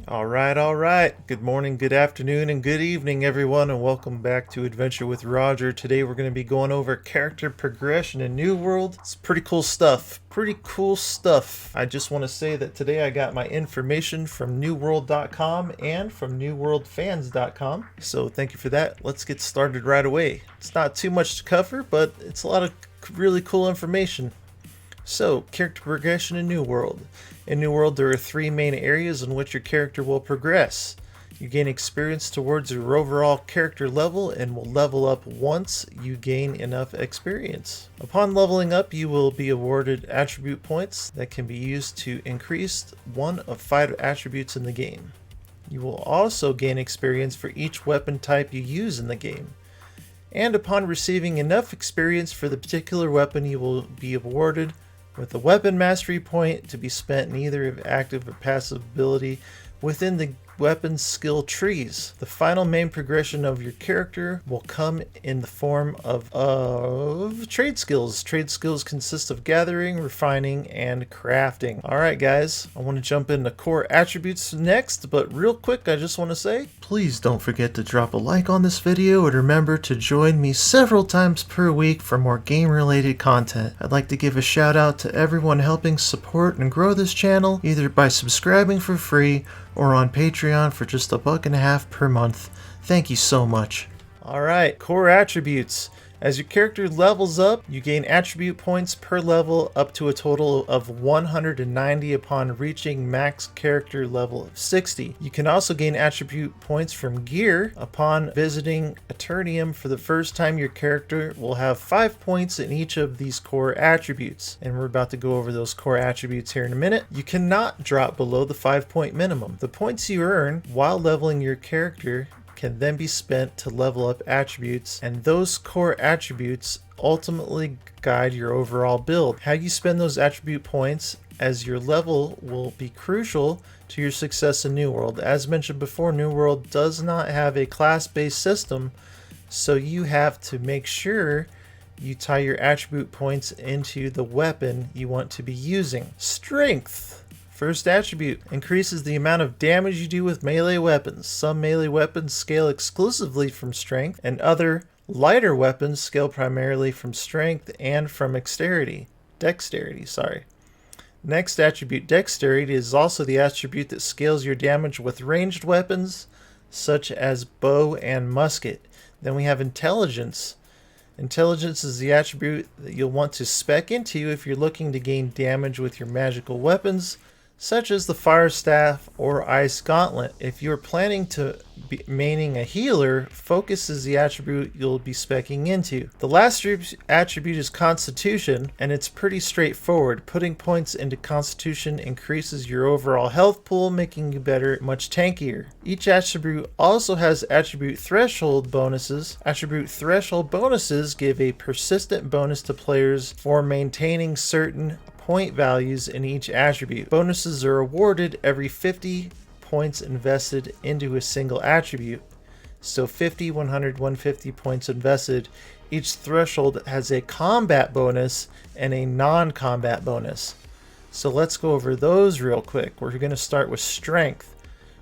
All right. Good morning, good afternoon, and good evening, everyone, and welcome back to Adventure with Roger. Today we're going to be going over character progression in New World. It's pretty cool stuff. I just want to say that today I got my information from newworld.com and from newworldfans.com. So thank you for that. Let's get started right away. It's not too much to cover, but it's a lot of really cool information. So, character progression in New World. In New World, there are three main areas in which your character will progress. You gain experience towards your overall character level and will level up once you gain enough experience. Upon leveling up, you will be awarded attribute points that can be used to increase one of 5 attributes in the game. You will also gain experience for each weapon type you use in the game. And upon receiving enough experience for the particular weapon, you will be awarded with a weapon mastery point to be spent in either of active or passive ability within the weapon skill trees. The final main progression of your character will come in the form of trade skills. Trade skills consist of gathering, refining, and crafting. Alright guys, I want to jump into core attributes next, but real quick I just want to say, please don't forget to drop a like on this video and remember to join me several times per week for more game related content. I'd like to give a shout out to everyone helping support and grow this channel, either by subscribing for free or on Patreon for just $1.50 per month. Thank you so much. Alright, core attributes. As your character levels up, you gain attribute points per level up to a total of 190 upon reaching max character level of 60. You can also gain attribute points from gear upon visiting Eternium. For the first time, your character will have 5 points in each of these core attributes. And we're about to go over those core attributes here in a minute. You cannot drop below the 5-point minimum. The points you earn while leveling your character can then be spent to level up attributes, and those core attributes ultimately guide your overall build. How you spend those attribute points as your level will be crucial to your success in New World. As mentioned before, New World does not have a class-based system, so you have to make sure you tie your attribute points into the weapon you want to be using. Strength. First attribute, increases the amount of damage you do with melee weapons. Some melee weapons scale exclusively from strength, and other lighter weapons scale primarily from strength and from dexterity. Next attribute, dexterity, is also the attribute that scales your damage with ranged weapons such as bow and musket. Then we have intelligence. Intelligence is the attribute that you'll want to spec into if you're looking to gain damage with your magical weapons, such as the Fire Staff or Ice Gauntlet. If you're planning to be maining a healer, Focus is the attribute you'll be speccing into. The last attribute is Constitution, and it's pretty straightforward. Putting points into Constitution increases your overall health pool, making you much tankier. Each attribute also has attribute threshold bonuses. Attribute threshold bonuses give a persistent bonus to players for maintaining certain point values in each attribute. Bonuses are awarded every 50 points invested into a single attribute. So 50, 100, 150 points invested. Each threshold has a combat bonus and a non-combat bonus. So let's go over those real quick. We're going to start with strength.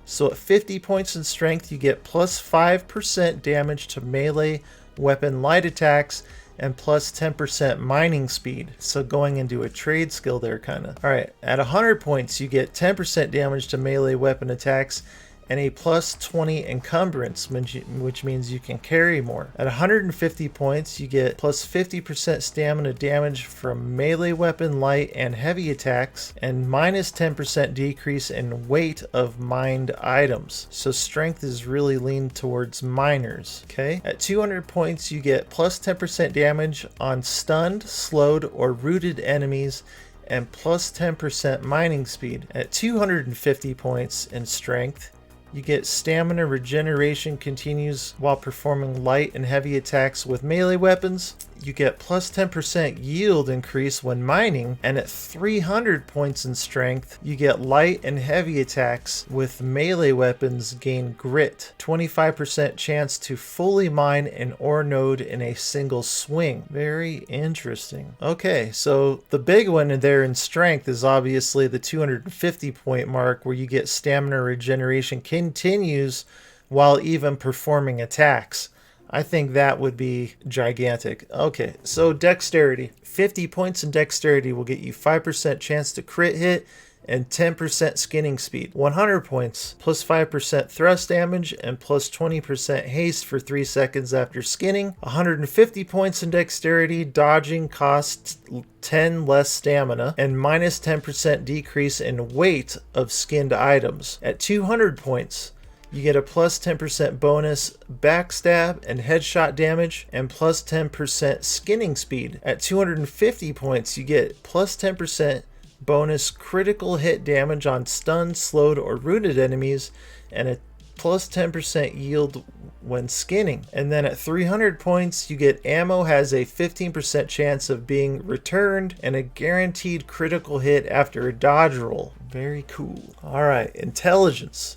So at 50 points in strength, you get plus 5% damage to melee weapon light attacks and plus 10% mining speed. So going into a trade skill there kinda. Alright, at 100 points you get 10% damage to melee weapon attacks and a plus 20 encumbrance, which means you can carry more. At 150 points you get plus 50% stamina damage from melee weapon light and heavy attacks and minus 10% decrease in weight of mined items. So strength is really leaned towards miners. Okay. At 200 points you get plus 10% damage on stunned, slowed, or rooted enemies and plus 10% mining speed. At 250 points in strength, you get stamina regeneration continues while performing light and heavy attacks with melee weapons. you get plus 10% yield increase when mining, and at 300 points in strength, you get light and heavy attacks with melee weapons gain grit. 25% chance to fully mine an ore node in a single swing. Very interesting. Okay, so the big one there in strength is obviously the 250 point mark, where you get stamina regeneration continues while even performing attacks. I think that would be gigantic. Okay, so dexterity. 50 points in dexterity will get you 5% chance to crit hit and 10% skinning speed. 100 points, plus 5% thrust damage and plus 20% haste for 3 seconds after skinning. 150 points in dexterity, dodging costs 10 less stamina and minus 10% decrease in weight of skinned items. At 200 points, you get a plus 10% bonus backstab and headshot damage and plus 10% skinning speed. At 250 points, you get plus 10% bonus critical hit damage on stunned, slowed, or rooted enemies and a plus 10% yield when skinning. And then at 300 points, you get ammo has a 15% chance of being returned and a guaranteed critical hit after a dodge roll. Very cool. All right, intelligence.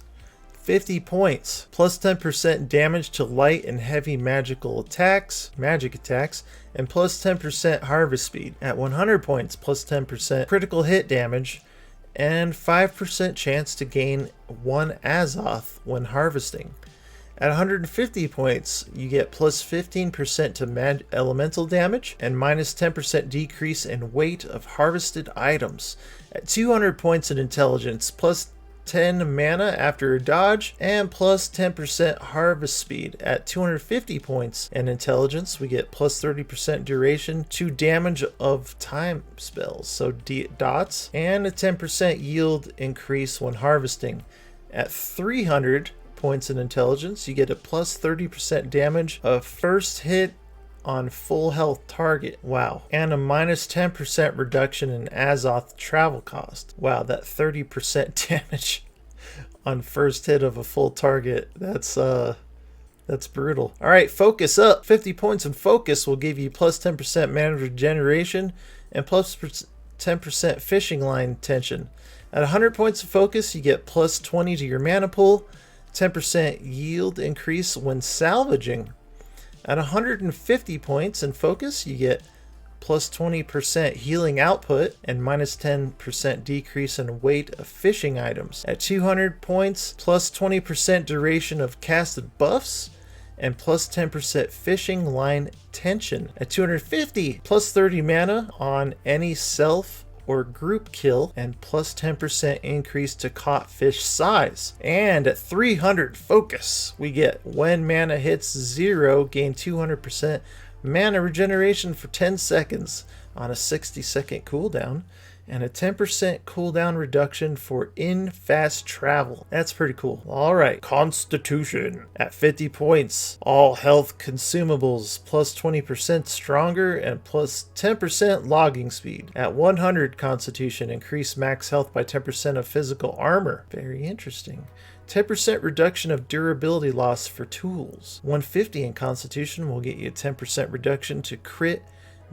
50 points, plus 10% damage to light and heavy magic attacks, and plus 10% harvest speed. At 100 points, plus 10% critical hit damage, and 5% chance to gain 1 Azoth when harvesting. At 150 points, you get plus 15% to elemental damage, and minus 10% decrease in weight of harvested items. At 200 points in intelligence, plus 10 mana after a dodge, and plus 10% harvest speed. At 250 points in intelligence, we get plus 30% duration to damage of time spells, so dots, and a 10% yield increase when harvesting. At 300 points in intelligence, you get a plus 30% damage of first hit on full health target. Wow. And a minus 10% reduction in Azoth travel cost. Wow, that 30% damage on first hit of a full target. That's brutal. All right, focus up. 50 points in focus will give you plus 10% mana regeneration and plus 10% fishing line tension. At 100 points of focus, you get plus 20 to your mana pool, 10% yield increase when salvaging. At 150 points in focus, you get plus 20% healing output and minus 10% decrease in weight of fishing items. At 200 points, plus 20% duration of casted buffs and plus 10% fishing line tension. At 250, plus 30 mana on any self or group kill and plus 10% increase to caught fish size. And at 300 focus, we get when mana hits 0, gain 200% mana regeneration for 10 seconds on a 60-second cooldown, and a 10% cooldown reduction for in-fast travel. That's pretty cool. All right, Constitution. At 50 points, all health consumables plus 20% stronger and plus 10% logging speed. At 100 Constitution, increase max health by 10% of physical armor. Very interesting. 10% reduction of durability loss for tools. 150 in Constitution will get you a 10% reduction to crit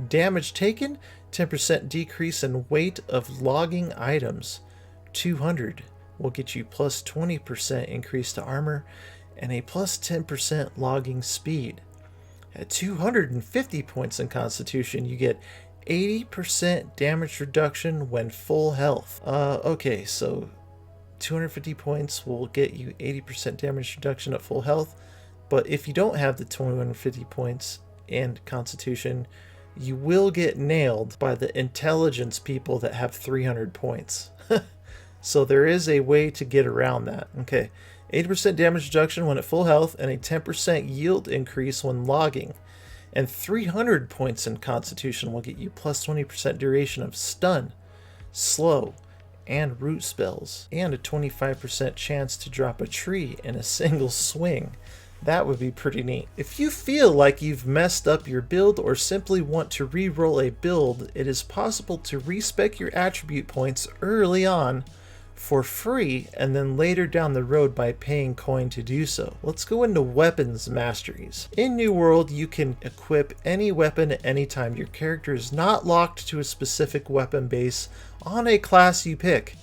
damage taken, 10% decrease in weight of logging items. 200 will get you plus 20% increase to armor and a plus 10% logging speed. At 250 points in Constitution, you get 80% damage reduction when full health. Okay, so 250 points will get you 80% damage reduction at full health, but if you don't have the 250 points and Constitution, you will get nailed by the intelligence people that have 300 points. So there is a way to get around that. Okay, 80% damage reduction when at full health and a 10% yield increase when logging. And 300 points in Constitution will get you plus 20% duration of stun, slow, and root spells, and a 25% chance to drop a tree in a single swing. That would be pretty neat. If you feel like you've messed up your build or simply want to re-roll a build, it is possible to respec your attribute points early on for free and then later down the road by paying coin to do so. Let's go into weapons masteries. In New World, you can equip any weapon at any time. Your character is not locked to a specific weapon base on a class you pick.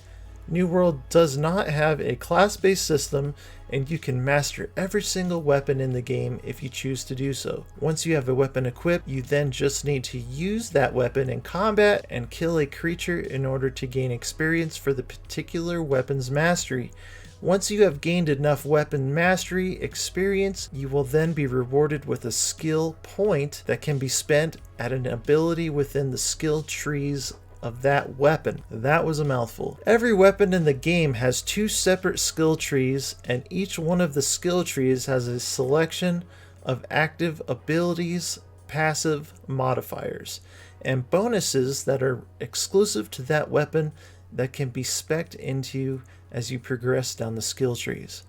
New World does not have a class-based system, and you can master every single weapon in the game if you choose to do so. Once you have a weapon equipped, you then just need to use that weapon in combat and kill a creature in order to gain experience for the particular weapon's mastery. Once you have gained enough weapon mastery experience, you will then be rewarded with a skill point that can be spent at an ability within the skill trees of that weapon. That was a mouthful. Every weapon in the game has 2 separate skill trees, and each one of the skill trees has a selection of active abilities, passive modifiers, and bonuses that are exclusive to that weapon that can be spec'd into as you progress down the skill trees.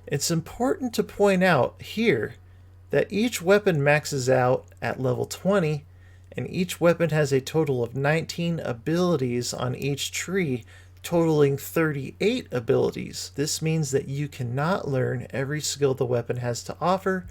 It's important to point out here that each weapon maxes out at level 20, and each weapon has a total of 19 abilities on each tree, totaling 38 abilities. This means that you cannot learn every skill the weapon has to offer,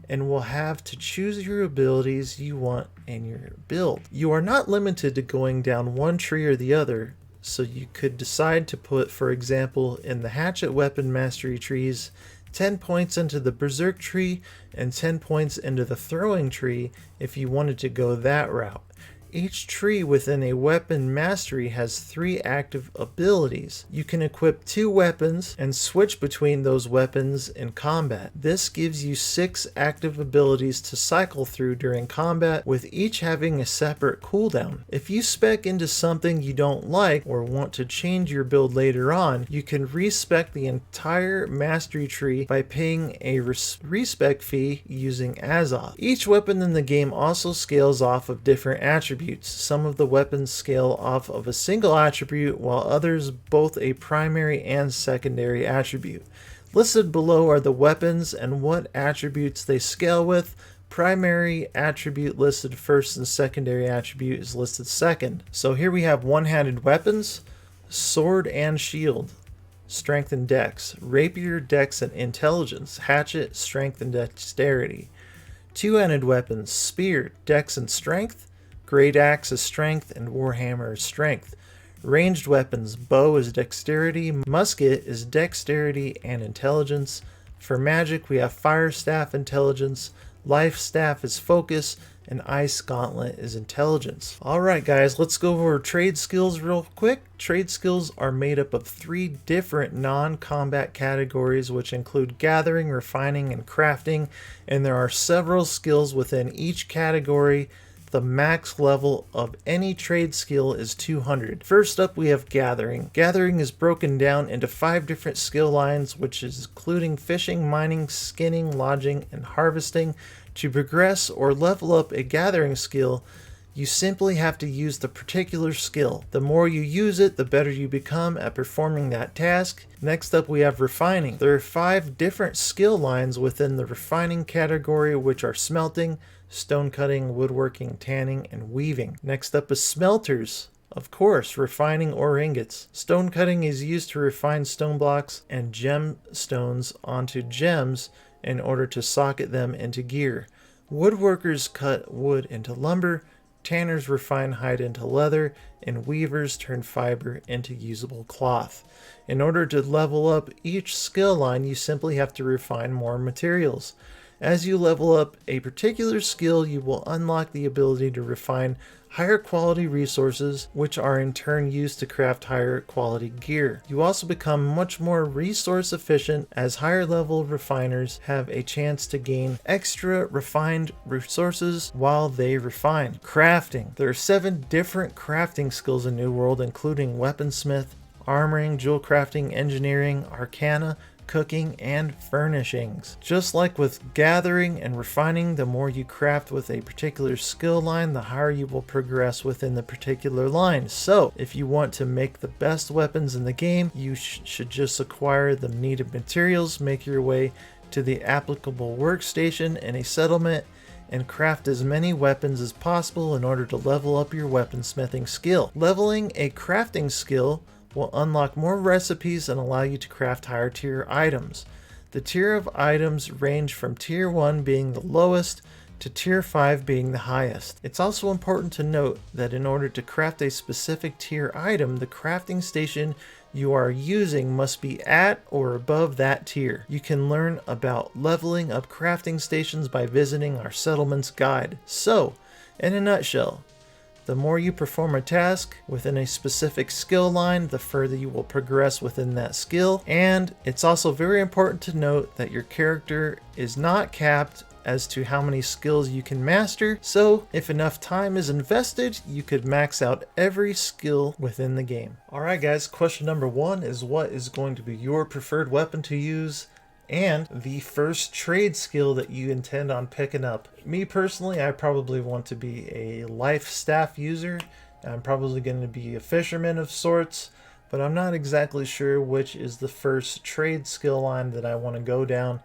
and will have to choose your abilities you want in your build. You are not limited to going down one tree or the other, so you could decide to put, for example, in the hatchet weapon mastery trees, 10 points into the berserk tree and 10 points into the throwing tree if you wanted to go that route. Each tree within a weapon mastery has 3 active abilities. You can equip 2 weapons and switch between those weapons in combat. This gives you 6 active abilities to cycle through during combat, with each having a separate cooldown. If you spec into something you don't like or want to change your build later on, you can respec the entire mastery tree by paying a respec fee using Azoth. Each weapon in the game also scales off of different attributes. Some of the weapons scale off of a single attribute, while others both a primary and secondary attribute. Listed below are the weapons and what attributes they scale with. Primary attribute listed first and secondary attribute is listed second. So here we have one-handed weapons, sword and shield, strength and dex, rapier, dex and intelligence, hatchet, strength and dexterity. Two-handed weapons, spear, dex and strength, great axe is strength, and warhammer is strength. Ranged weapons, bow is dexterity, musket is dexterity and intelligence. For magic, we have fire staff intelligence, life staff is focus, and ice gauntlet is intelligence. Alright guys, let's go over trade skills real quick. Trade skills are made up of 3 different non-combat categories, which include gathering, refining, and crafting, and there are several skills within each category. The max level of any trade skill is 200. First up, we have gathering. Gathering is broken down into 5 different skill lines, which is including fishing, mining, skinning, lodging, and harvesting. To progress or level up a gathering skill, you simply have to use the particular skill. The more you use it, the better you become at performing that task. Next up, we have refining. There are 5 different skill lines within the refining category, which are smelting, stone cutting, woodworking, tanning, and weaving. Next up is smelters. Of course, refining ore ingots. Stone cutting is used to refine stone blocks and gemstones onto gems in order to socket them into gear. Woodworkers cut wood into lumber, tanners refine hide into leather, and weavers turn fiber into usable cloth. In order to level up each skill line, you simply have to refine more materials. As you level up a particular skill, you will unlock the ability to refine higher quality resources, which are in turn used to craft higher quality gear. You also become much more resource efficient, as higher level refiners have a chance to gain extra refined resources while they refine. Crafting. There are 7 different crafting skills in New World, including weaponsmith, armoring, jewel crafting, engineering, arcana, cooking, and furnishings. Just like with gathering and refining, the more you craft with a particular skill line, the higher you will progress within the particular line. So if you want to make the best weapons in the game, you should just acquire the needed materials, make your way to the applicable workstation in a settlement, and craft as many weapons as possible in order to level up your weaponsmithing skill. Leveling a crafting skill will unlock more recipes and allow you to craft higher tier items. The tier of items range from tier 1 being the lowest to tier 5 being the highest. It's also important to note that in order to craft a specific tier item, the crafting station you are using must be at or above that tier. You can learn about leveling up crafting stations by visiting our settlements guide. So, in a nutshell, the more you perform a task within a specific skill line, the further you will progress within that skill. And it's also very important to note that your character is not capped as to how many skills you can master, so if enough time is invested, you could max out every skill within the game. Alright guys, question number 1 is what is going to be your preferred weapon to use and the first trade skill that you intend on picking up. Me personally, I probably want to be a life staff user. I'm probably going to be a fisherman of sorts, but I'm not exactly sure which is the first trade skill line that I want to go down.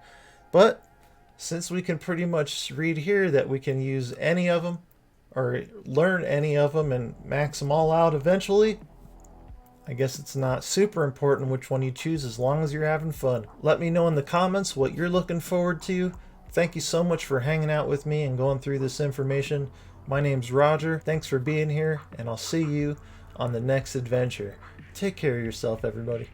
But since we can pretty much read here that we can use any of them or learn any of them and max them all out eventually, I guess it's not super important which one you choose as long as you're having fun. Let me know in the comments what you're looking forward to. Thank you so much for hanging out with me and going through this information. My name's Roger. Thanks for being here, and I'll see you on the next adventure. Take care of yourself, everybody.